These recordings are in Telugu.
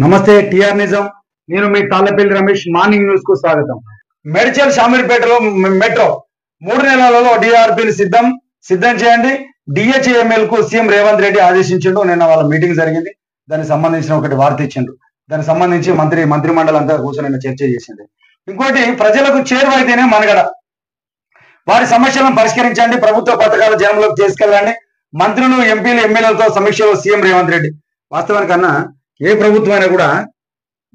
నమస్తే టిఆర్ నిజం. నేను మీ తాళ్ళపల్లి రమేష్. మార్నింగ్ న్యూస్ కు స్వాగతం. మేడ్చల్ షామీర్పేటలో మెట్రో 3 నెలలలో డిఆర్పీని సిద్ధం చేయండి. డిహెచ్ఎంఎల్ కు సీఎం రేవంత్ రెడ్డి ఆదేశించిండు. నిన్న వాళ్ళ మీటింగ్ జరిగింది. దానికి సంబంధించిన ఒకటి వార్త ఇచ్చిండు. దానికి సంబంధించి మంత్రిమండలి అంతా కూర్చొని చర్చ చేసింది. ఇంకోటి, ప్రజలకు చేరువైతేనే మనగడ. వారి సమస్యలను పరిష్కరించండి, ప్రభుత్వ పథకాలు జనంలోకి తీసుకెళ్ళండి. మంత్రులు, ఎంపీలు, ఎమ్మెల్యేలతో సమీక్షలో సీఎం రేవంత్ రెడ్డి. వాస్తవానికన్నా ఏ ప్రభుత్వం అయినా కూడా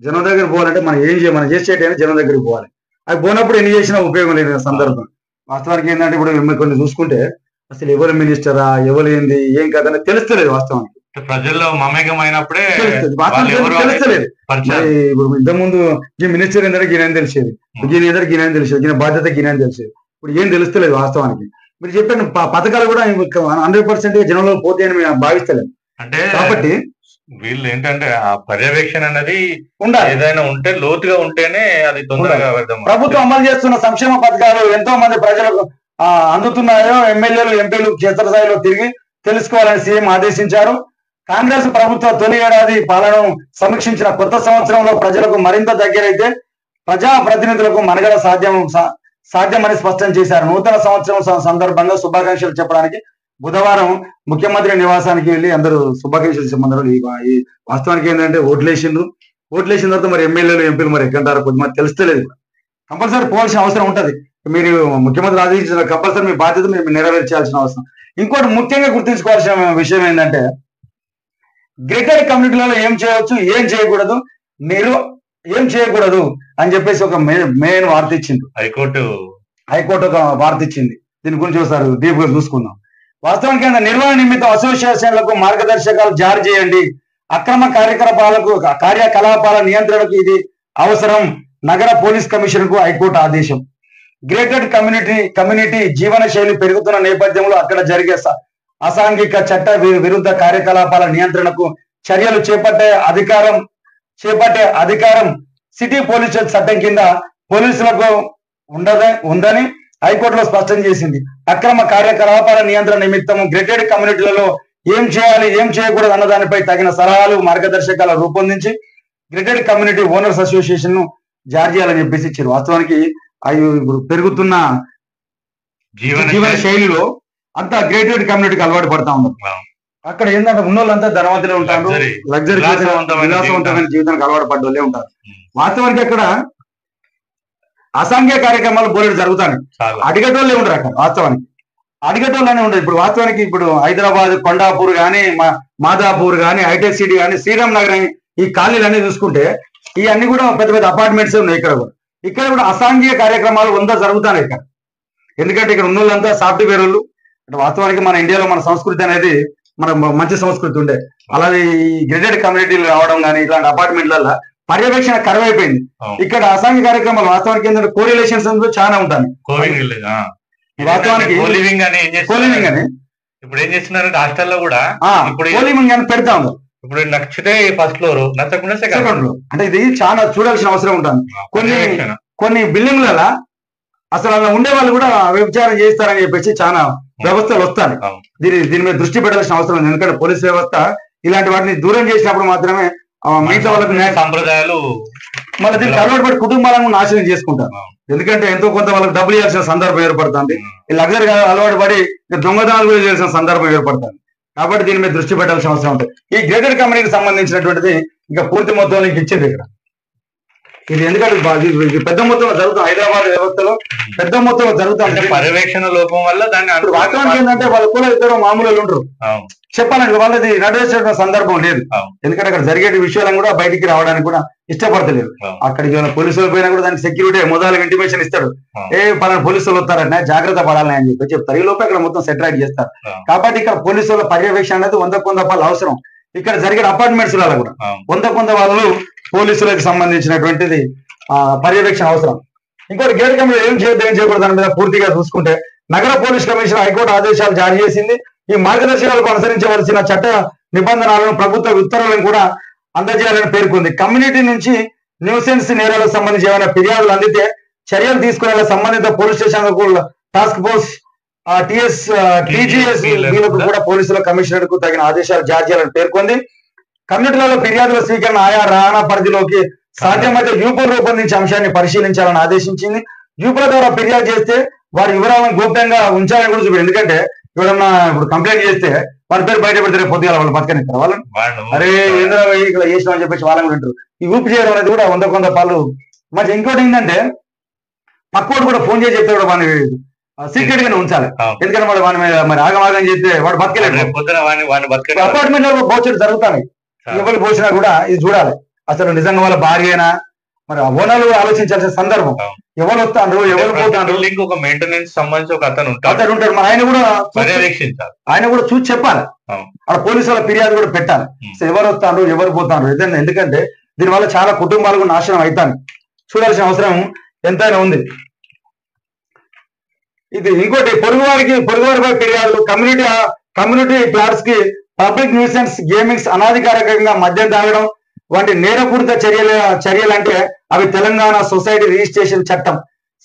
జనం దగ్గర పోవాలంటే మనం చేసేటైనా జనం దగ్గరికి పోవాలి. అది పోయినప్పుడు ఎన్ని చేసినా ఉపయోగం లేదు సందర్భం. వాస్తవానికి ఏంటంటే ఇప్పుడు కొన్ని చూసుకుంటే అసలు ఎవరు మినిస్టరా, ఎవరు ఏంది, ఏం కథ తెలుస్తలేదు. వాస్తవానికి ప్రజల్లో మమేకం అయినప్పుడే తెలుస్తలేదు. ఇప్పుడు ఇంతకుముందు ఈ మినిస్టర్ ఏంటంటే గినని తెలిసేది, గినని తెలిసేది, గిన బాధ్యత గినని తెలిసేది. ఇప్పుడు ఏం తెలుస్తలేదు. వాస్తవానికి మీరు చెప్పిన పథకాలు కూడా 100% జనంలో పోతే అని మేము భావిస్తలేము. అంటే కాబట్టి వీళ్ళు ఏంటంటే ఆ పర్యవేక్షణ అనేది ఏదైనా ఉంటే లోతుగా ఉంటేనే అది తొందరగా అర్థం. ప్రభుత్వం అమలు చేస్తున్న సంక్షేమ పథకాలు ఎంతో మంది ప్రజలకు అందుతున్నాయో ఎమ్మెల్యేలు, ఎంపీలు క్షేత్రస్థాయిలో తిరిగి తెలుసుకోవాలని సీఎం ఆదేశించారు. కాంగ్రెస్ ప్రభుత్వ తొలి ఏడాది పాలనను సమీక్షించిన కొత్త సంవత్సరంలో ప్రజలకు మరింత దగ్గరైతే ప్రజా ప్రతినిధులకు మనుగడ సాధ్యమని స్పష్టం చేశారు. నూతన సంవత్సరం సందర్భంగా శుభాకాంక్షలు చెప్పడానికి బుధవారం ముఖ్యమంత్రి నివాసానికి వెళ్లి అందరూ శుభాకాంక్షలు చెప్పారు. ఈ వాస్తవానికి ఏంటంటే ఓట్లేసిన తర్వాత మరి ఎమ్మెల్యేలు, ఎంపీలు మరి ఎక్కంటారో కొద్దిమంది తెలుస్తలేదు. కంపల్సరీ పోవాల్సిన అవసరం ఉంటది. మీరు ముఖ్యమంత్రి ఆదేశించిన కంపల్సరీ మీ బాధ్యత మీరు నెరవేర్చాల్సిన అవసరం. ఇంకోటి ముఖ్యంగా గుర్తుంచుకోవాల్సిన విషయం ఏంటంటే గ్రేటర్ కమ్యూనిటీలలో ఏం చేయవచ్చు, ఏం చేయకూడదు, మీరు ఏం చేయకూడదు అని చెప్పేసి ఒక మెయిన్ వార్త ఇచ్చింది హైకోర్టు ఒక వార్త ఇచ్చింది. దీని గురించి ఒకసారి డీప్ గా చూసుకుందాం. వాస్తవానికి నిర్వహణ నిమిత్తం అసోసియేషన్లకు మార్గదర్శకాలు జారీ చేయండి. అక్రమ కార్యకలాపాల నియంత్రణకు ఇది అవసరం. నగర పోలీస్ కమిషన్ కు హైకోర్టు ఆదేశం. గ్రేటెడ్ కమ్యూనిటీ జీవన శైలి పెరుగుతున్న నేపథ్యంలో అక్కడ జరిగే అసాంఘిక చట్ట విరుద్ధ కార్యకలాపాల నియంత్రణకు చర్యలు చేపట్టే అధికారం సిటీ పోలీస్ చట్టం కింద పోలీసులకు ఉందని హైకోర్టులో స్పష్టం చేసింది. అక్రమ కార్యకలాపాల నియంత్రణ నిమిత్తం గ్రేటెడ్ కమ్యూనిటీలలో ఏం చేయాలి, ఏం చేయకూడదు అన్న దానిపై తగిన సలహాలు, మార్గదర్శకాలు రూపొందించి గ్రేటెడ్ కమ్యూనిటీ ఓనర్స్ అసోసియేషన్ ను జారీ చేయాలని చెప్పేసి ఇచ్చారు. వాస్తవానికి అవి ఇప్పుడు పెరుగుతున్న జీవన శైలిలో అంతా గ్రేటెడ్ కమ్యూనిటీకి అలవాటు పడతా ఉన్నారు. అక్కడ ఏంటంటే ఉన్నోళ్ళంతా ధనవంతులే ఉంటారు, లగ్జరీ విలాసవంతమైన జీవితానికి అలవాటు పడ్డ వాళ్ళే ఉంటారు. వాస్తవానికి అక్కడ అసాంఘిక కార్యక్రమాలు బోలెడు జరుగుతాయి. అడిగేటోళ్ళే ఉంటారు అక్కడ. వాస్తవానికి అడిగేటోళ్ళనే ఉండదు. ఇప్పుడు వాస్తవానికి ఇప్పుడు హైదరాబాద్ కొండాపూర్ కానీ, మాదాపూర్ కానీ, హైటెక్ సిటీ కానీ, శ్రీరామ్ నగర్ ఈ కాలనీలన్నీ చూసుకుంటే ఇవన్నీ కూడా పెద్ద పెద్ద అపార్ట్మెంట్స్ ఉన్నాయి. ఇక్కడ కూడా అసాంఘిక కార్యక్రమాలు జరుగుతాయి ఇక్కడ. ఎందుకంటే ఇక్కడ ఉన్నోళ్ళంతా సాఫ్ట్వేర్ వాళ్ళు. అంటే వాస్తవానికి మన ఇండియాలో మన సంస్కృతి అనేది మన మంచి సంస్కృతి ఉండే. అలాగే ఈ గ్రేటెడ్ కమ్యూనిటీలు రావడం కానీ ఇట్లాంటి అపార్ట్మెంట్లలో పర్యవేక్షణ కరువైపోయింది. ఇక్కడ అసాంఘిక కార్యక్రమాలు వాస్తవానికి ఏంటంటే కోరిలేషన్స్ చాలా ఉంటాయి. వాస్తవానికి కోలివింగ్ అని ఇప్పుడు ఏం చేస్తున్నారు హాస్టల్లో కూడా కోలివింగ్ అని పెడతా ఉంది. ఇప్పుడు నచ్చితే ఫస్ట్ ఫ్లోర్, నచ్చకుండా సెకండ్ ఫ్లోర్. అంటే ఇది చాలా చూడాల్సిన అవసరం ఉంటుంది. కొన్ని బిల్డింగ్లలో అసలు అలా ఉండే వాళ్ళు కూడా వ్యభిచారం చేస్తారని చెప్పేసి చాలా వ్యవస్థలు వస్తాయి. దీని మీద దృష్టి పెట్టాల్సిన అవసరం ఉంది. ఎందుకంటే పోలీస్ వ్యవస్థ ఇలాంటి వాటిని దూరం చేసినప్పుడు మాత్రమే మిగతా వాళ్ళకి సంప్రదాయాలు మళ్ళీ దీనికి అలవాటు పడి కుటుంబాలను నాశనం చేసుకుంటారు. ఎందుకంటే ఎంతో కొంత వాళ్ళకి డబ్బులు ఇవ్వాల్సిన సందర్భం ఏర్పడుతుంది. ఈ లగ్జరీ అలవాటు పడి దొంగతనాలు కూడా చేయాల్సిన సందర్భం ఏర్పడుతుంది. కాబట్టి దీని మీద దృష్టి పెట్టాల్సిన అవసరం ఉంటుంది. ఈ గ్రేటెడ్ కమ్యూనిటీకి సంబంధించినటువంటిది ఇంకా పూర్తి మొత్తం నీకు ఇచ్చేది ఇక్కడ. ఇది ఎందుకంటే పెద్ద మొత్తంలో జరుగుతుంది. హైదరాబాద్ వ్యవస్థలో పెద్ద మొత్తంలో జరుగుతుంది. పర్యవేక్షణ లోపం వల్ల దాన్ని వాస్తవానికి ఏంటంటే వాళ్ళు కూడా ఇద్దరు మామూలు ఉంటారు. చెప్పాలంటే వాళ్ళది నడివేసిన సందర్భం లేదు. ఎందుకంటే అక్కడ జరిగే విషయాలను కూడా బయటికి రావడానికి కూడా ఇష్టపడతలేదు. అక్కడికి పోలీసులు పోయినా కూడా దానికి సెక్యూరిటీ మొదలు ఇంటిమేషన్ ఇస్తాడు. పలానా పోలీసులు వస్తారంటే జాగ్రత్త పడాలని అని చెప్పి చెప్తారు. ఈ లోపల అక్కడ మొత్తం సెటిలైట్ చేస్తారు. కాబట్టి ఇక్కడ పోలీసుల పర్యవేక్షణ అనేది 100 అవసరం. ఇక్కడ జరిగిన అపార్ట్మెంట్స్ కూడా 100 వాళ్ళు పోలీసులకు సంబంధించినటువంటిది పర్యవేక్షణ అవసరం. ఇంకోటి గేట్ కమిటీ ఏం చేయకూడదు దాని మీద పూర్తిగా చూసుకుంటే నగర పోలీస్ కమిషనర్ హైకోర్టు ఆదేశాలు జారీ చేసింది. ఈ మార్గదర్శకాలకు అనుసరించవలసిన చట్ట నిబంధనలను, ప్రభుత్వ ఉత్తర్వులను కూడా అందజేయాలని పేర్కొంది. కమ్యూనిటీ నుంచి న్యూసెన్స్ నేరాలకు సంబంధించి ఏమైనా ఫిర్యాదులు అందితే చర్యలు తీసుకునే సంబంధిత police station task force TGS కూడా పోలీసుల కమిషనర్ కు తగిన ఆదేశాలు జారీ చేయాలని పేర్కొంది. కమ్యూనిటీలలో ఫిర్యాదుల స్వీకరణ ఆయా రవాణా పరిధిలోకి సాధ్యమైతే యూపులు రూపొందించే అంశాన్ని పరిశీలించాలని ఆదేశించింది. యూపుల ద్వారా ఫిర్యాదు చేస్తే వారి వివరాలను గోప్యంగా ఉంచాలని కూడా చూపించారు. ఎందుకంటే ఎవరన్నా ఇప్పుడు కంప్లైంట్ చేస్తే వాళ్ళ పేరు బయట పెడితే పొద్దుగా వాళ్ళు బతకనిస్తారు వాళ్ళని. అరే ఏంద్ర ఇక్కడ చేసిన అని చెప్పేసి వాళ్ళని వింటారు. ఈ ఊపి చేయడం అనేది కూడా కొంత పాలు మంచి. ఇంకోటి ఏంటంటే పక్కోడు కూడా ఫోన్ చేసి చెప్తే కూడా వాడిని సీక్రెట్ గానే ఉంచాలి. ఎందుకంటే వాడి మీద మరి ఆగమాగం చేస్తే వాడు బతకలేదు. అపార్ట్మెంట్ లో బోచడు జరుగుతాయి. ఎవరు పోసినా కూడా ఇది చూడాలి. అసలు నిజంగా వాళ్ళ భార్యనా మరి ఓనర్లు ఆలోచించాల్సిన సందర్భం. ఎవరు వస్తాను ఎవరు పోతాను. ఒక మెయింటెనెన్స్ సంబంధించి ఒక అతను ఉంటాడు. మరి ఆయన కూడా చూసి చెప్పాలి. అక్కడ పోలీసు వాళ్ళ ఫిర్యాదు కూడా పెట్టాలి. ఎవరు వస్తాను ఎవరు పోతాను. ఎందుకంటే దీనివల్ల చాలా కుటుంబాలకు నాశనం అవుతాను. చూడాల్సిన అవసరం ఎంతైనా ఉంది. ఇది ఇంకోటి పొరుగువారిపై ఫిర్యాదులు. కమ్యూనిటీ ప్లాట్స్ కి పబ్లిక్ న్యూసెన్స్ గేమింగ్స్ అనాధికారికంగా మద్యం తాగడం వంటి నేరపూరిత చర్యలంటే అవి తెలంగాణ సొసైటీ రిజిస్ట్రేషన్ చట్టం,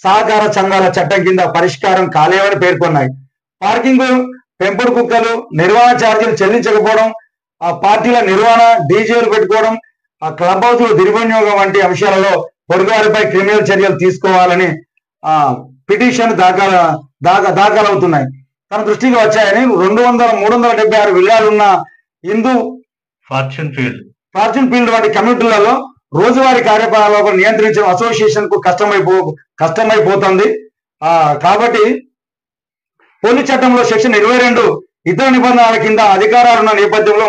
సహకార సంఘాల చట్టం కింద పరిష్కారం కాలేవని పేర్కొన్నాయి. పార్కింగ్, పెంపుడు కుక్కలు, నిర్వహణ ఛార్జీలు చెల్లించకపోవడం, ఆ పార్టీల నిర్వహణ, డీజేలు పెట్టుకోవడం, ఆ క్లబ్ హౌస్లు దుర్వినియోగం వంటి అంశాలలో పొరుగువారిపై క్రిమినల్ చర్యలు తీసుకోవాలని పిటిషన్ దాఖలవుతున్నాయి. తన దృష్టికి వచ్చాయని 376 విల్లాలున్న హిందూ ఫార్చ్యూన్ ఫీల్డ్ వంటి కమ్యూనిటీలలో రోజువారీ కార్యకలాపాలను నియంత్రించడం అసోసియేషన్ కు కష్టమైపోతుంది. కాబట్టి పోలీస్ చట్టంలో సెక్షన్ 22 ఇతర నిబంధనల కింద అధికారాలున్న నేపథ్యంలో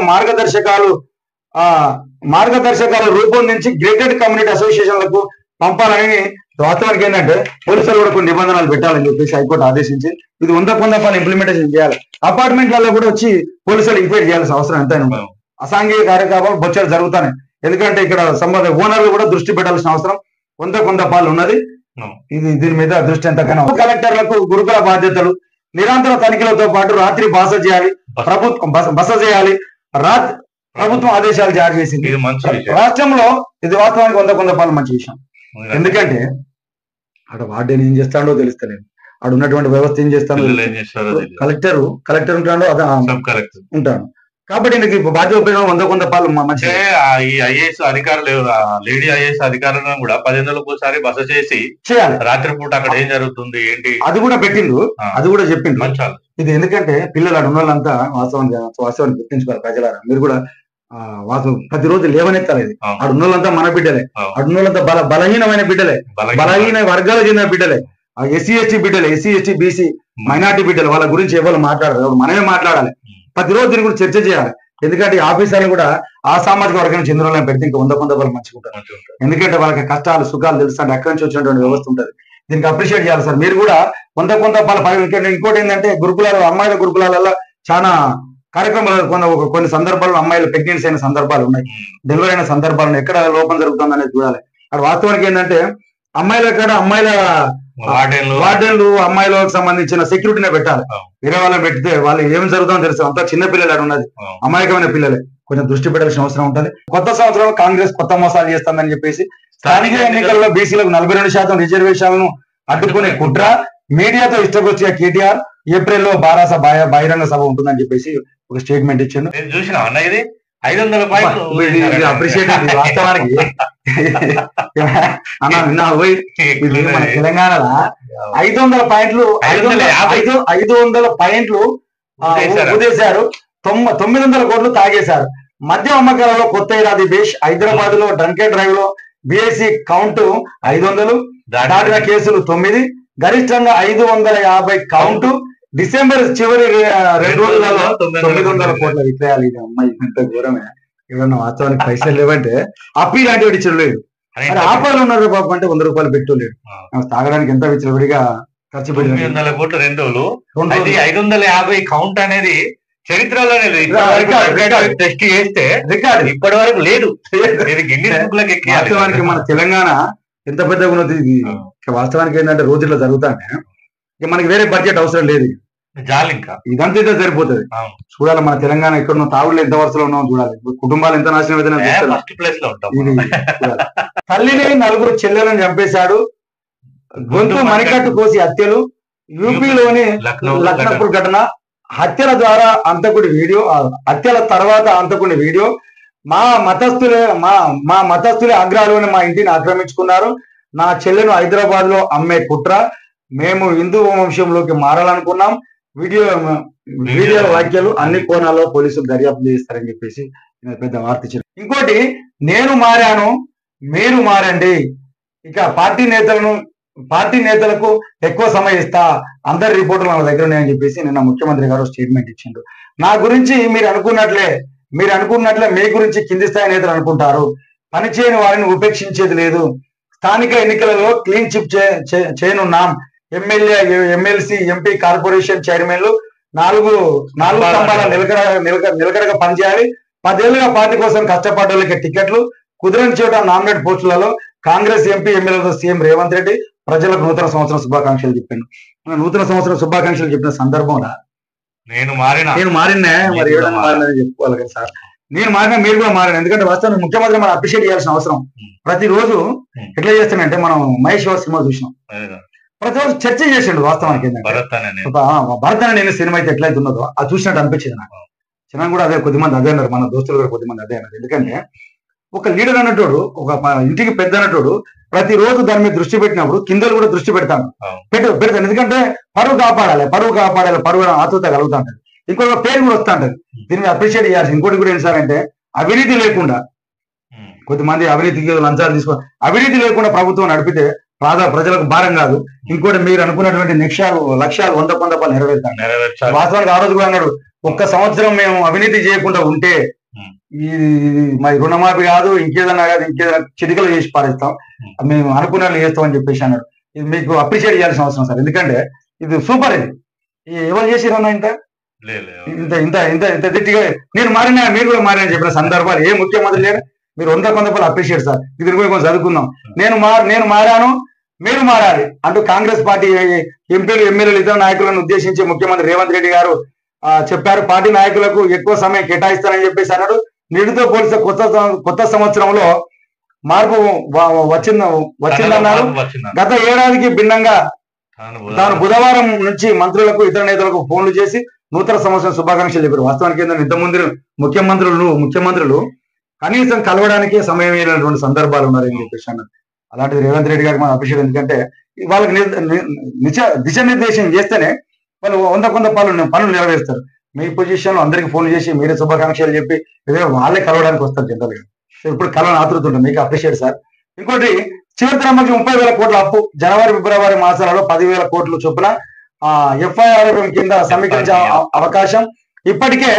మార్గదర్శకాలు రూపొందించి గ్రేటెడ్ కమ్యూనిటీ అసోసియేషన్లకు పంపాలని. వాస్తవానికి ఏంటంటే పోలీసులు కూడా కొన్ని నిబంధనలు పెట్టాలని చెప్పేసి హైకోర్టు ఆదేశించింది. ఇది 100% ఇంప్లిమెంటేషన్ చేయాలి. అపార్ట్మెంట్లలో కూడా వచ్చి పోలీసులు ఎంక్వైరీ చేయాల్సిన అవసరం ఎంతైనా. అసాంఘిక కార్యకలాపాలు బొచ్చలు జరుగుతాయి. ఎందుకంటే ఇక్కడ సంబంధ ఓనర్లు కూడా దృష్టి పెట్టాల్సిన అవసరం 100% ఉన్నది. దీని మీద దృష్టి ఎంతకైనా. కలెక్టర్లకు గురుకుల బాధ్యతలు, నిరంతర తనిఖీలతో పాటు రాత్రి బస చేయాలి. ప్రభుత్వం ఆదేశాలు జారీ చేసింది రాష్ట్రంలో. ఇది వాస్తవానికి 100% మంచి విషయం. ఎందుకంటే అక్కడ వార్డెన్ ఏం చేస్తాడో తెలుస్తలేదు. అక్కడ ఉన్నటువంటి వ్యవస్థ ఏం చేస్తాడో కలెక్టర్ ఉంటాడో ఉంటాడు. కాబట్టి నీకు బాధ్యత ఉపయోగం 100% మంచి. ఈ ఐఏఎస్ అధికారులు, లేడీ ఐఏఎస్ అధికారులను కూడా 10 రోజులకు ఒకసారి బస చేసి చేయాలి. రాత్రిపూట అక్కడ ఏం జరుగుతుంది ఏంటి అది కూడా పెట్టిండు. అది కూడా చెప్పిండు. ఇది ఎందుకంటే పిల్లలు అక్కడ ఉన్న వాళ్ళంతా వాస్తవాన్ని గుర్తించుకోవాలి. ప్రజలారా మీరు కూడా ప్రతిరోజు లేవనెత్తాలి. అడున్నోళ్ళంతా మన బిడ్డలే. అడున్నోళ్ళంతా బలహీనమైన బిడ్డలే, బలహీన వర్గాల చెందిన బిడ్డలే, ఎస్సీ ఎస్టీ బిడ్డలే, ఎస్సీ ఎస్టీ బీసీ మైనార్టీ బిడ్డలు. వాళ్ళ గురించి ఎవరు మాట్లాడారు, మనమే మాట్లాడాలి. ప్రతిరోజు దీని గురించి చర్చ చేయాలి. ఎందుకంటే ఆఫీసర్లు కూడా ఆ సామాజిక వర్గానికి చెందిన వాళ్ళని పెడితే ఇంకా 100% మంచిగా ఉంటారు. ఎందుకంటే వాళ్ళకి కష్టాలు సుఖాలు తెలుస్తాంటే అక్కడి నుంచి వచ్చినటువంటి వ్యవస్థ ఉంటుంది. దీనికి అప్రిషియేట్ చేయాలి సార్. మీరు కూడా 100% ఇంకోటి ఏంటంటే అమ్మాయిల గురుకులాలలో చాలా కార్యక్రమాలు కొన్ని సందర్భాల్లో అమ్మాయిలు ప్రెగ్నెన్సీ అయిన సందర్భాలు ఉన్నాయి, డెలివరీ అయిన సందర్భాలు ఎక్కడ లోపం జరుగుతుంది అనేది చూడాలి. అక్కడ వాస్తవానికి ఏంటంటే అమ్మాయిల వార్డెన్లు అమ్మాయిలకు సంబంధించిన సెక్యూరిటీనే పెట్టాలి. వేరే వాళ్ళని పెడితే వాళ్ళు ఏం జరుగుతుందో తెలుసు. అంతా చిన్న పిల్లలు అక్కడ ఉన్నది, అమాయకమైన పిల్లలే. కొంచెం దృష్టి పెట్టాల్సిన అవసరం ఉంటుంది. కొత్త సంవత్సరంలో కాంగ్రెస్ కొత్త మోసాలు చేస్తుందని చెప్పేసి స్థానిక ఎన్నికల్లో బీసీలకు 42% రిజర్వేషన్లను అడ్డుకునే కుట్ర, మీడియాతో ఇష్టకొచ్చే కేటీఆర్ ఏప్రిల్లో బారాస బహిరంగ సభ ఉంటుందని చెప్పేసి ఒక స్టేట్మెంట్ ఇచ్చిండు. చూసిన అన్న ఇది 500 అప్రిషియేట్ వాస్తవానికి మన తెలంగాణలో 500 పాయింట్లు 500 పాయింట్లు ఉదేశారు. 900 కోట్లు తాగేశారు. మద్యం అమ్మకాలలో కొత్త ఏడాది బేష్. హైదరాబాద్ లో డ్రంక్ అండ్ డ్రైవ్ లో బీఎస్సీ కౌంట్ 500, దాటిన కేసులు 9, గరిష్టంగా 550 కౌంటు. డిసెంబర్ చివరి 2 రోజులలో 900 కోట్ల విక్రయాలు. ఇది అమ్మాయి ఇంత ఘోరమే. ఏమన్నా వాస్తవానికి పైసలు లేవంటే అప్పి లాంటి వాడు ఇచ్చడు లేదు. ఆఫర్లు ఉన్నారు పాప అంటే 100 రూపాయలు పెట్టలేడు. తాగడానికి ఎంత విచ్చలవిడిగా ఖర్చు పెట్టి 900 కోట్లు 2 రోజులు. 550 కౌంట్ అనేది చరిత్రలోనే టెస్ట్ చేస్తే రికార్డు ఇప్పటి వరకు లేదు. వాస్తవానికి మన తెలంగాణ ఎంత పెద్దగా ఉన్నది. వాస్తవానికి ఏంటంటే రోజుల్లో జరుగుతానే ఇక మనకి వేరే బడ్జెట్ అవసరం లేదు. ఇంకా ఇదంతా అయితే సరిపోతుంది. చూడాలి మన తెలంగాణ ఎక్కడ తాగుళ్ళు ఎంత వరుసలో ఉన్నామో చూడాలి. కుటుంబాలు ఎంత నాశనం అయితే. తల్లిని 4 చెల్లెలను చంపేశాడు. గొంతు మణికట్టు కోసి హత్యలు. యూపీలోని లక్నపూర్ ఘటన. హత్యల ద్వారా అంతకుడి వీడియో, హత్యల తర్వాత అంతకుడి వీడియో. మా మతస్థులే మా మతస్థులే ఆగ్రహాలోనే మా ఇంటిని ఆక్రమించుకున్నారు. నా చెల్లెను హైదరాబాద్ లో అమ్మే కుట్ర. మేము హిందూ వంశంలోకి మారాలనుకున్నాం. వీడియో వ్యాఖ్యలు అన్ని కోణాల్లో పోలీసులు దర్యాప్తు చేస్తారని చెప్పేసి పెద్ద వార్త ఇచ్చారు. ఇంకోటి, నేను మారాను, మీరు మారండి. ఇక పార్టీ నేతలకు ఎక్కువ సమయం ఇస్తా, అందరి రిపోర్టులు మన దగ్గర ఉన్నాయని చెప్పేసి నిన్న ముఖ్యమంత్రి గారు స్టేట్మెంట్ ఇచ్చిండు. నా గురించి మీరు అనుకున్నట్లే మీ గురించి కింది స్థాయి నేతలు అనుకుంటారు. పనిచేయని వారిని ఉపేక్షించేది లేదు. స్థానిక ఎన్నికలలో క్లీన్ చిప్ చేయనున్నాం. ఎమ్మెల్యే, ఎమ్మెల్సీ, ఎంపీ, కార్పొరేషన్ చైర్మన్లు నాలుగు స్తంభాల నిలకడగా పనిచేయాలి. 10 ఏళ్లుగా పార్టీ కోసం కష్టపడ్డ వాళ్ళకి టికెట్లు, కుదిరని చోట నామినేట్ పోస్టులలో కాంగ్రెస్ ఎంపీ, ఎమ్మెల్యేలతో సీఎం రేవంత్ రెడ్డి ప్రజలకు నూతన సంవత్సరం శుభాకాంక్షలు చెప్పాను. నూతన సంవత్సరం శుభాకాంక్షలు చెప్పిన సందర్భంలో నేను మారినా మరి ఏదైనా మారినని చెప్పుకోవాలి కదా సార్. నేను మారినా, మీరు కూడా మారాను. ఎందుకంటే వాస్తవానికి ముఖ్యమంత్రి మనం అప్రిషియేట్ చేయాల్సిన అవసరం. ప్రతిరోజు ఎట్లా చేస్తానంటే, మనం మహేష్ బాబు సినిమా చూసినాం, ప్రతిరోజు చర్చ చేసిండు. వాస్తవానికి భరత్ అనే నేను సినిమా అయితే ఎట్లయితే ఉన్నదో అది చూసినట్టు అనిపించింది నాకు. చిన్న కూడా అదే, కొద్దిమంది అదే అన్నారు, మన దోస్తులు కూడా కొద్దిమంది అదే అన్నారు. ఎందుకంటే ఒక లీడర్ అన్నటోడు, ఒక ఇంటికి పెద్ద అన్నటోడు ప్రతిరోజు దాని మీద దృష్టి పెట్టినప్పుడు కిందలు కూడా దృష్టి పెడతాను. పెడతాను. ఎందుకంటే పరువు కాపాడాలి, పరువు ఆతృత కలుగుతా ఉంటుంది. ఇంకొక పేరు కూడా వస్తా ఉంటుంది. దీన్ని అప్రిషియేట్ చేయాల్సి. ఇంకోటి కూడా ఏంటి సార్ అంటే, అవినీతి లేకుండా, కొద్దిమంది అవినీతికి లంచాలు తీసుకో, అవినీతి లేకుండా ప్రభుత్వం నడిపితే ప్రజలకు భారం కాదు. ఇంకోటి, మీరు అనుకున్నటువంటి లక్ష్యాలు 100 నెరవేరుతారు. వాస్తవానికి ఆ రోజు కూడా అన్నాడు, ఒక్క సంవత్సరం మేము అవినీతి చేయకుండా ఉంటే ఈ మరి రుణమాఫీ కాదు, ఇంకేదన్నా చిటికలు చేసి పారేస్తాం, మేము అనుకున్నట్లు చేస్తాం అని చెప్పేసి అన్నాడు. ఇది మీకు అప్రిషియేట్ చేయాల్సిన అవసరం సార్. ఎందుకంటే ఇది సూపర్. ఇది ఎవరు చేసిరన్నా ఇంత ఇంత ఇంత ఇంత దిట్టిగా నేను మారినా, మీరు కూడా మారినా చెప్పిన సందర్భాలు ఏ ముఖ్యమంత్రి లేరు. మీరు 100 అప్రిషియేట్ సార్. ఇది కూడా కొంచెం చదువుకుందాం. నేను మారాను, మీరు మారాలి అంటూ కాంగ్రెస్ పార్టీ ఎంపీలు, ఎమ్మెల్యేలు, ఇతర నాయకులను ఉద్దేశించి ముఖ్యమంత్రి రేవంత్ రెడ్డి గారు చెప్పారు. పార్టీ నాయకులకు ఎక్కువ సమయం కేటాయిస్తారని చెప్పేసి అన్నాడు. నేటితో పోలిస్తే కొత్త సంవత్సరంలో మార్పు వచ్చిందన్నారు. గత ఏడాదికి భిన్నంగా తాను బుధవారం నుంచి మంత్రులకు, ఇతర నేతలకు ఫోన్లు చేసి నూతన సంవత్సరం శుభాకాంక్షలు చెప్పారు. వాస్తవానికి ఏంటంటే ఇంతకుముందు ముఖ్యమంత్రులు కనీసం కలవడానికే సమయం అయినటువంటి సందర్భాలు ఉన్నారని చెప్పేసి అన్నారు. అలాంటిది రేవంత్ రెడ్డి గారికి మనం అప్రిషియేట్. ఎందుకంటే వాళ్ళకి దిశానిర్దేశం చేస్తేనే వాళ్ళు 100 పనులు నెరవేరుస్తారు. మీ పొజిషన్ లో అందరికి ఫోన్ చేసి మీరే శుభాకాంక్షలు చెప్పి వాళ్ళే కలవడానికి వస్తారు జనరల్ గా. ఇప్పుడు కలవని ఆతృత ఉంటుంది. మీకు అప్రిషియేట్ సార్. ఇంకోటి, చివరి తరమకి 30,000 కోట్ల అప్పు, జనవరి, ఫిబ్రవరి మాసాలలో 10,000 కోట్లు చొప్పున FIR కింద సమీకరించే అవకాశం. ఇప్పటికే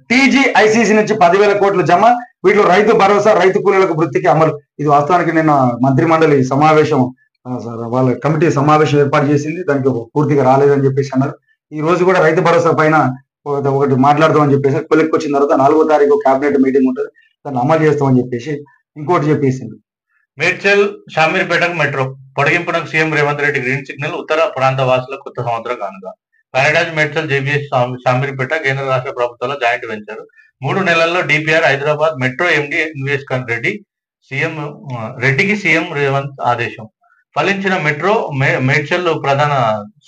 TGICC నుంచి 10,000 కోట్లు జమ. వీటిలో రైతు భరోసా, రైతు కూలీలకు వృత్తికి అమలు. ఇది వాస్తవానికి నిన్న మంత్రి మండలి సమావేశం, వాళ్ళ కమిటీ సమావేశం ఏర్పాటు చేసింది. దానికి పూర్తిగా రాలేదని చెప్పేసి అన్నారు. ఈ రోజు కూడా రైతు భరోసా పైన ఒకటి మాట్లాడదామని చెప్పేసి, కొలిక్కి వచ్చిన తర్వాత 4వ తారీఖు కేబినెట్ మీటింగ్ ఉంటుంది, దాన్ని అమలు చేస్తామని చెప్పేసి ఇంకోటి చెప్పేసింది. మేడ్చల్ షామీర్పేటకు మెట్రో పొడిగింపునకు CM Revanth Reddy green signal. ఉత్తర ప్రాంత వాసులకు కొత్త సంవత్సరం కానుక. పారాడైజ్ మేడ్చల్ జేబీఎస్ షామీర్పేట కేంద్ర రాష్ట్ర ప్రభుత్వాల జాయింట్ వెంచర్. 3 నెలల్లో DPR Hyderabad metro MD NVS రెడ్డికి సీఎం రేవంత్ ఆదేశం. ఫలించిన మెట్రో మేడ్చల్ ప్రధాన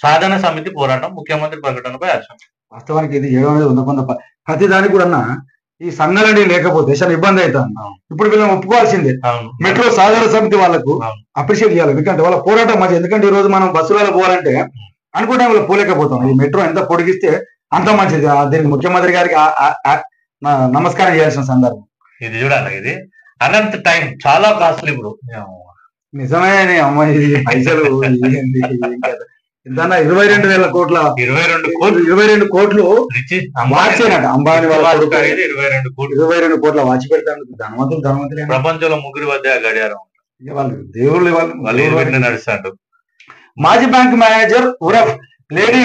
సాధన సమితి పోరాటం. ముఖ్యమంత్రి ప్రకటనపై హర్షం. వాస్తవానికి ఇది చేయడం ప్రతి దానికి కూడా ఈ సంఘాలని లేకపోతే చాలా ఇబ్బంది అవుతాను. ఇప్పుడు వీళ్ళని ఒప్పుకోవాల్సిందే. మెట్రో సాధారణ సమితి వాళ్ళకు అప్రిషియేట్ చేయాలి. ఎందుకంటే వాళ్ళ పోరాటం మంచి. ఎందుకంటే ఈ రోజు మనం బస్సులలో పోవాలంటే అనుకుంటే వాళ్ళు పోలేకపోతాం. ఈ మెట్రో ఎంత పొడిగిస్తే అంత మంచిది. దీనికి ముఖ్యమంత్రి గారికి నమస్కారం చేయాల్సిన సందర్భం. ఇది చూడాలి. ఇది అనంత టైం చాలా కాస్ట్లీ ఇప్పుడు. నిజమే అమ్మాయి, పైసలు ఎంత 22,000 కోట్ల 22 కోట్లు వాచేనట. అంబానీ వాళ్ళు 22 కోట్ల వాచి పెడతాను. ధనవంతులు ప్రపంచంలో 3 వద్ద గడియారం. వాళ్ళు దేవుళ్ళు వాళ్ళు నడుస్తాడు. మాజీ బ్యాంక్ మేనేజర్ ఉరఫ్ లేడీ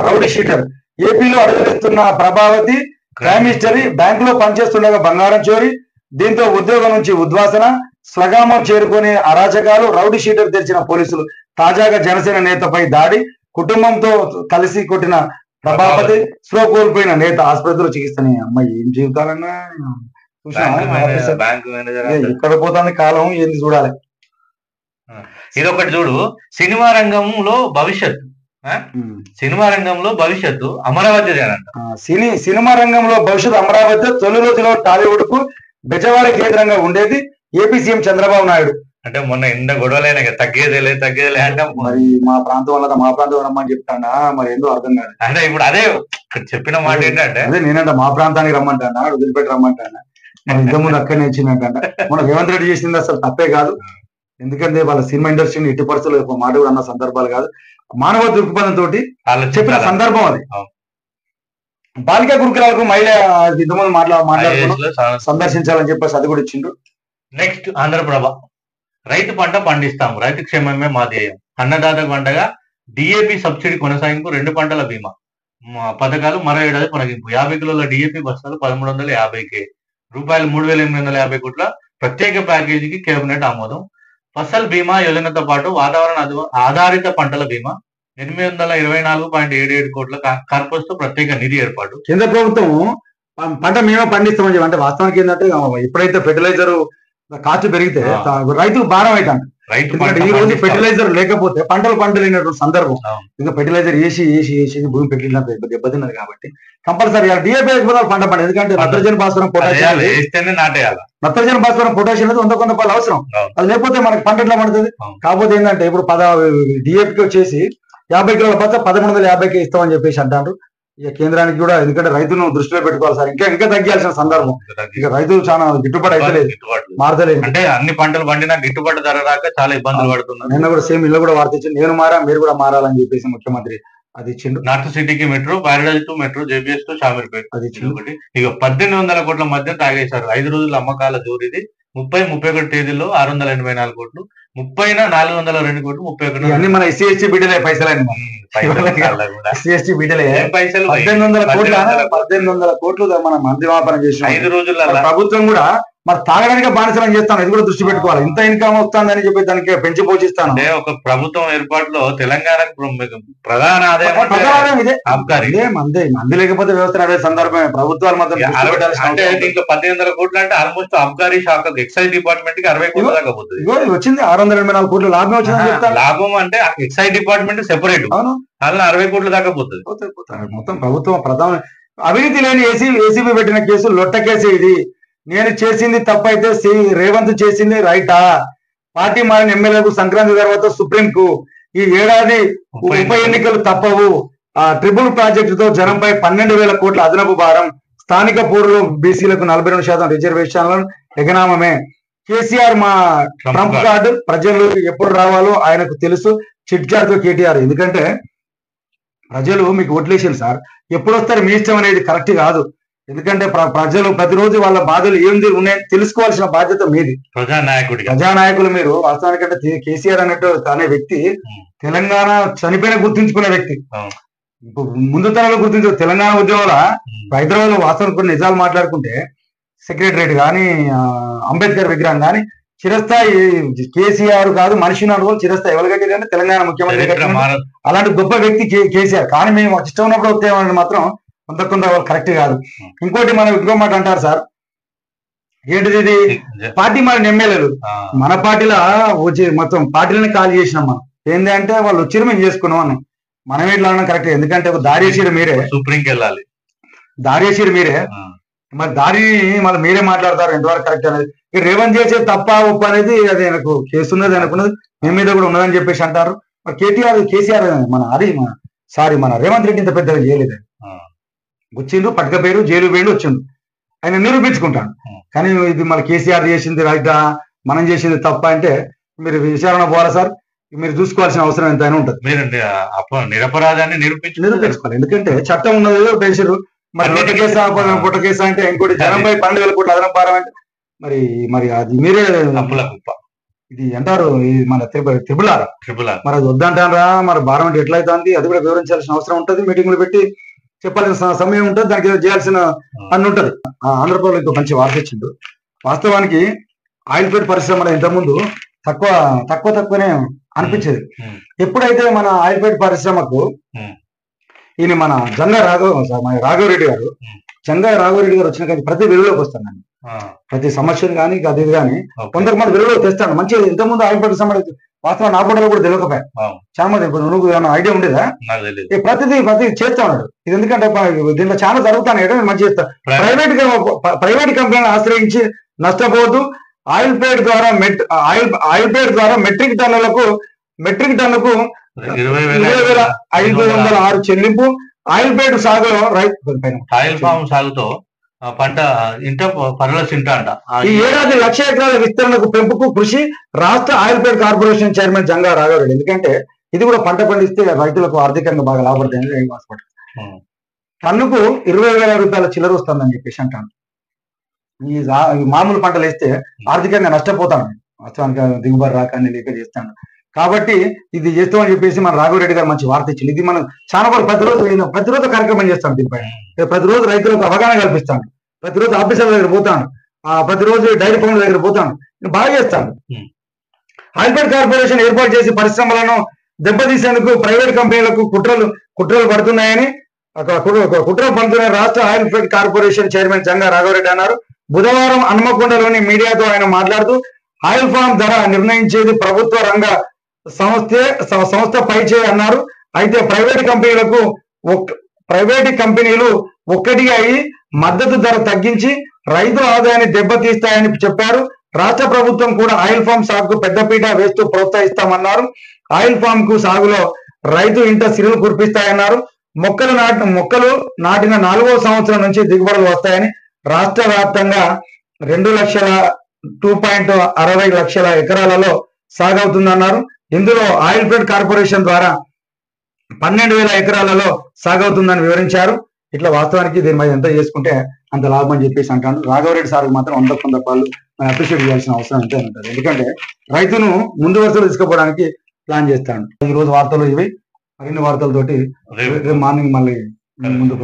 రౌడీ షీటర్. ఏపీలో అడుగుతున్న ప్రభావతి క్రైమ్ హిస్టరీ. బ్యాంకులో పనిచేస్తుండగా బంగారం చోరీ. దీంతో ఉద్యోగం నుంచి ఉద్వాసన. స్వగామం చేరుకునే అరాచకాలు. రౌడీ షీటర్ తెరిచిన పోలీసులు. తాజాగా జనసేన నేతపై దాడి. కుటుంబంతో కలిసి కొట్టిన ప్రభావతి. స్లో కోల్పోయిన నేత ఆసుపత్రిలో చికిత్సని. అమ్మాయి ఏం జీవితాలన్నా ఎక్కడ పోతుంది కాలం, ఏంది చూడాలి. ఇదొకటి చూడు. సినిమా రంగంలో భవిష్యత్ సినిమా రంగంలో భవిష్యత్తు అమరావతి అంట. సినిమా రంగంలో భవిష్యత్తు అమరావతి. తొలి రోజులో టాలీవుడ్ కు బెజవాడ కేంద్రంగా ఉండేది ఏపీ సీఎం చంద్రబాబు నాయుడు. అంటే మొన్న ఇంత గొడవలైనా తగ్గేదేలే అంటే మరి మా ప్రాంతం వల్ల మా ప్రాంతం రమ్మని చెప్తాడా మరి ఎందుకు అర్థం కాదు. అంటే ఇప్పుడు అదే చెప్పిన మాట ఏంటంటే అదే నేనంట మా ప్రాంతానికి రమ్మంటానా వదిలిపెట్టి రమ్మంటానా. మన ఇంతకుముందు అక్కడనే ఇచ్చిందంట. మన రేవంత్ రెడ్డి చేసింది అసలు తప్పే కాదు. ఎందుకంటే వాళ్ళ సినిమా ఇండస్ట్రీని ఎట్టి పరిస్థితులు ఒక మాట కూడా అన్న సందర్భాలు కాదు. మానవ దృక్పథంతో చెప్పిన సందర్భం అది. బాలికా గురుకులాలకు మహిళ ఇంతకుముందు మాట్లాడుకున్నాం సందర్శించాలని చెప్పేసి అది కూడా ఇచ్చిండు. నెక్స్ట్ ఆంధ్రప్రభ. రైతు పంట పండిస్తాం, రైతు క్షేమమే మా ధ్యేయం. అన్నదాత పంటగా డిఏపి సబ్సిడీ కొనసాగింపు, 2 పంటల బీమా పథకాలు మరో ఏడాది కొనగింపు. 50 కిలోల డిఏపి బస్తాలు 1350 రూపాయలు 3850 కోట్ల ప్రత్యేక ప్యాకేజీకి కేబినెట్ ఆమోదం. ఫసల్ బీమా యోజనతో పాటు వాతావరణ ఆధారిత పంటల బీమా 824.77 కోట్ల కార్పొరేట్ తో ప్రత్యేక నిధి ఏర్పాటు. కేంద్ర ప్రభుత్వం పంట మేమే పండిస్తామని చెప్పి అంటే వాస్తవానికి ఏంటంటే ఎప్పుడైతే ఫెర్టిలైజర్ కాస్ట్ పెరిగితే రైతుకు భారం అవుతాడు. ఈ రోజు ఫెర్టిలైజర్ లేకపోతే పంటలు పంటలేనటువంటి సందర్భం. ఇంకా ఫెర్టిలైజర్ వేసి భూమి పెట్టినంత దెబ్బతిన్నది కాబట్టి కంపల్సరీ డిఏపీ పంట పండు. ఎందుకంటే నత్రజని భాస్వరం పొటాషియం నత్రజని భాస్వరం పొటాషియం అనేది 100 కొంత పాలు అవసరం. అది లేకపోతే మనకి పంట ఎట్లా పడుతుంది. కాకపోతే ఏంటంటే ఇప్పుడు డిఏపీకి వచ్చేసి 50 కిలోల బస్తా 1350కి ఇస్తామని చెప్పేసి అంటారు. ఇక కేంద్రానికి కూడా ఎందుకంటే రైతును దృష్టిలో పెట్టుకోవాలి సార్. ఇంకా తగ్గాల్సిన సందర్భం. ఇక రైతులు చాలా గిట్టుబాటు అయితే మారతలేదు. అంటే అన్ని పంటలు పండినా గిట్టుబాటు ధర రాక చాలా ఇబ్బందులు పడుతున్నారు. నిన్న కూడా సేమ్ ఇల్లు కూడా వార్త ఇచ్చింది. నేను మారా మీరు కూడా మారాలని చెప్పేసి ముఖ్యమంత్రి అది ఇచ్చిండు. నార్త్ సిటీకి metro, Paradise to metro, JBS to Shamirpet అది ఇచ్చింది. ఇక 1800 కోట్ల మధ్య తాగేశారు. 5 రోజుల అమ్మకాల జోరిది. 31 తేదీలో 684 కోట్లు, 30న 402 కోట్లు, 31 అన్ని మన ఎస్సీ ఎస్టీ బిడ్డలే పైసలు. ఎస్సీ ఎస్టీ బిడ్డలే పైసలు 1800 కోట్లు మనం మంత్రిమాపన చేసిన 5 రోజుల్లో. ప్రభుత్వం కూడా మరి తాగడానికి బానిసలం చేస్తాను. ఇది కూడా దృష్టి పెట్టుకోవాలి. ఇంత ఇన్కమ్ వస్తుందని చెప్పి దానికి పెంచి పోషిస్తాను. అంటే ఒక ప్రభుత్వం ఏర్పాటులో తెలంగాణకు ప్రధాన ఆదాయం ఇదే మంది లేకపోతే వ్యవస్థ నడే సందర్భమే. ప్రభుత్వాలు మాత్రం అంటే ఇంకా 1800 కోట్లు అంటే ఆల్మోస్ట్ అబ్కారీ శాఖ ఎక్సైజ్ డిపార్ట్మెంట్ కి 60 కోట్ల దాకా పోతుంది. వచ్చింది 684 కోట్ల లాభం వచ్చింది. లాభం అంటే ఎక్సైజ్ డిపార్ట్మెంట్ సెపరేట్. అవును, అలా 60 కోట్ల దాకా పోతుంది. మొత్తం ప్రభుత్వం ప్రధాన అవినీతి లేని ఏసీబీ పెట్టిన కేసు లొట్ట కేసు. ఇది నేను చేసింది తప్పైతే రేవంత్ చేసింది రైటా? పార్టీ మారిన ఎమ్మెల్యేలకు సంక్రాంతి తర్వాత సుప్రీంకు ఈ ఏడాది ఉప ఎన్నికలు తప్పవు. ట్రిపుల్ ప్రాజెక్టుతో జనంపై 12,000 కోట్ల అదనపు భారం. స్థానిక పౌరులు బీసీలకు 42% రిజర్వేషన్లను ఎగనామమే. కేసీఆర్ మా ట్రంప్ కార్డు ప్రజలు ఎప్పుడు రావాలో ఆయనకు తెలుసు. చిట్ చాట్ తో కేటీఆర్. ఎందుకంటే ప్రజలు మీకు ఓట్లేసారు సార్, ఎప్పుడు వస్తారు మీ ఇష్టం అనేది కరెక్ట్ కాదు. ఎందుకంటే ప్రజలు ప్రతిరోజు వాళ్ళ బాధలు ఏంది ఉన్నాయని తెలుసుకోవాల్సిన బాధ్యత మీది. ప్రజానాయకులు మీరు. వాస్తవానికంటే కేసీఆర్ అనే వ్యక్తి తెలంగాణ చనిపోయిన గుర్తుంచుకునే వ్యక్తి. ముందు తరాలు గుర్తించే తెలంగాణ ఉద్యమంలో హైదరాబాద్ లో వాస్తవానికి కొన్ని నిజాలు మాట్లాడుకుంటే సెక్రటరేట్ కానీ అంబేద్కర్ విగ్రహం కానీ చిరస్థాయి కేసీఆర్ కాదు, మనిషి నాడు చిరస్థాయి ఎవరు కట్టారు అంటే తెలంగాణ ముఖ్యమంత్రి. అలాంటి గొప్ప వ్యక్తి కేసీఆర్. కానీ మేము ఇష్టం ఉన్నప్పుడు వస్తేమని మాత్రం కొంత కరెక్ట్ కాదు. ఇంకోటి మనం ఇంకో మాట అంటారు సార్, ఏంటిది ఇది పార్టీ మారిన ఎమ్మెల్యేలు మన పార్టీలో వచ్చి మొత్తం పార్టీలని ఖాళీ చేసినాం. మనం ఏంటి అంటే వాళ్ళు వచ్చిరు మేము చేసుకున్నాం అన్నాం. మనం ఎట్లా అన్నాం కరెక్ట్. ఎందుకంటే దారి వేసిరు మీరే, సుప్రీంకి వెళ్ళాలి. దారి వేసిరు మీరే, మరి దారిని మళ్ళీ మీరే మాట్లాడతారు ఎంతవరకు కరెక్ట్ అనేది. రేవంత్ చేసే తప్ప ఒప్పు అనేది అది నాకు కేసు ఉన్నది అనుకున్నది మీ మీద కూడా ఉన్నదని చెప్పేసి అంటారు. మరి కేసీఆర్ మన రేవంత్ రెడ్డి ఇంత పెద్దగా చేయలేదు. వచ్చిండు, పట్టుకపోయారు, జైలు వేళ్ళు వచ్చిండు, ఆయన నిరూపించుకుంటాడు. కానీ ఇది మన కేసీఆర్ చేసింది రైటా, మనం చేసింది తప్ప అంటే మీరు విచారణ పోవాలి సార్. మీరు చూసుకోవాల్సిన అవసరం ఎంతైనా ఉంటుంది. నిరపరాధాన్ని నిరూపించుకోవాలి. ఎందుకంటే చట్టం ఉన్నది పేసారు. మరి పుట్ట కేసు అంటే ఇంకోటి జనంపై 12,000 కోట్ల అదనపు భారం అంటే మరి అది మీరే ఇది అంటారు. మన త్రిపుల్ ఆర్ మరి అది వద్దంటారా? మరి భారం అంటే ఎట్లయితుంది అది కూడా వివరించాల్సిన అవసరం ఉంటుంది. మీటింగ్లు పెట్టి చెప్పాల్సిన సమయం ఉంటుంది, దానికి చేయాల్సిన అన్ని ఉంటది. ఆంధ్రప్రదేశ్ ఇంకో మంచి వార్త ఇచ్చిండు. వాస్తవానికి ఆయిల్ ఫీడ్ పరిశ్రమలో ఇంతకుముందు తక్కువనే అనిపించేది. ఎప్పుడైతే మన ఆయిల్ ఫీడ్ పరిశ్రమకు ఈయన మన జంగా రాఘవరెడ్డి గారు వచ్చిన కానీ ప్రతి వెలుగులోకి వస్తాను. ప్రతి సమస్యను కానీ అది ఇది కానీ కొంతమంది వెలుగులో తెస్తాడు. మంచిగా ఇంతకుముందు ఆయిల్ పెట్టి సంబంధించి వాస్తవం నా కూడా కూడా తెలియకపోయా. చాలా మంది నువ్వు ఏమైనా ఐడియా ఉండేదా? ప్రతిదీ చేస్తా ఉన్నాడు. ఇది ఎందుకంటే దీంట్లో చాలా జరుగుతాను మంచి చేస్తా. ప్రైవేట్ కంపెనీలను ఆశ్రయించి నష్టపోతూ ఆయిల్ పేడ్ ద్వారా మెట్రిక్ టన్నులకు 20,506 చెల్లింపు. ఆయిల్ పేడ్ సాగులో ఆయిల్ ఫామ్ సాగుతో పంట ఇంట పరిరక్షింట అంట. ఈ ఏడాది 1,00,000 ఎకరాల విస్తరణకు పెంపుకు కృషి రాష్ట్ర ఆయిల్ పేడ్ కార్పొరేషన్ చైర్మన్ జంగా రాఘవరెడ్డి. ఎందుకంటే ఇది కూడా పంట పండిస్తే రైతులకు ఆర్థికంగా బాగా లాభపడుతుంది. టన్నుకు 20,000 రూపాయల చిల్లర వస్తుందని చెప్పేసి అంటాను. ఈ మామూలు పంటలు వేస్తే ఆర్థికంగా నష్టపోతాను. వాస్తవానికి దిగుబడి రాక అన్ని లేక చేస్తాను. కాబట్టి ఇది చేస్తామని చెప్పేసి మన రాఘవరెడ్డి గారు మంచి వార్త ఇచ్చింది. ఇది మనం చాలా వరకు ప్రతిరోజు కార్యక్రమం చేస్తాను. దీనిపైన ప్రతిరోజు రైతులకు అవగాహన కల్పిస్తాను. ప్రతిరోజు ఆఫీసర్ల దగ్గర పోతాను. ప్రతిరోజు డైరీ ఫామ్ల దగ్గర పోతాను. బాగా చేస్తాను. ఆయిల్ పేడ్ కార్పొరేషన్ ఏర్పాటు చేసి పరిశ్రమలను దెబ్బతీసేందుకు ప్రైవేట్ కంపెనీలకు కుట్రలు పడుతున్నాయని రాష్ట్ర ఆయిల్ పేడ్ కార్పొరేషన్ చైర్మన్ జంగా రాఘవరెడ్డి అన్నారు. బుధవారం హన్మకొండలోని మీడియాతో ఆయన మాట్లాడుతూ ఆయిల్ ఫామ్ ధర నిర్ణయించేది ప్రభుత్వ రంగ సంస్థ పైచే అన్నారు. అయితే ప్రైవేట్ కంపెనీలు ఒక్కటిగా అయి మద్దతు ధర తగ్గించి రైతుల ఆదాయాన్ని దెబ్బతీస్తాయని చెప్పారు. రాష్ట్ర ప్రభుత్వం కూడా ఆయిల్ ఫామ్ సాగుకు పెద్దపీట వేస్తూ ప్రోత్సహిస్తామన్నారు. ఆయిల్ ఫామ్ కు సాగులో రైతు ఇంట సిరులు కురిపిస్తాయన్నారు. మొక్కలు నాటిన 4వ సంవత్సరం నుంచి దిగుబడులు వస్తాయని రాష్ట్ర వ్యాప్తంగా 2,60 లక్షల ఎకరాలలో సాగవుతుందన్నారు. ఇందులో ఆయిల్ ఫెడ్ కార్పొరేషన్ ద్వారా 12,000 ఎకరాలలో సాగవుతుందని వివరించారు. ఇట్లా వాస్తవానికి దీని మీద ఎంత చేసుకుంటే అంత లాభం అని చెప్పేసి అంటాను. రాఘవరెడ్డి సార్ మాత్రం 100 పాలు అప్రిషియేట్ చేయాల్సిన అవసరం ఎంతో ఉంటుంది. ఎందుకంటే రైతును ముందు వరుసలో తీసుకుపోవడానికి ప్లాన్ చేస్తాడు. ఈ రోజు వార్తలు ఇవి. మరిన్ని వార్తలతోటి రేపు మార్నింగ్ మళ్ళీ ముందుకు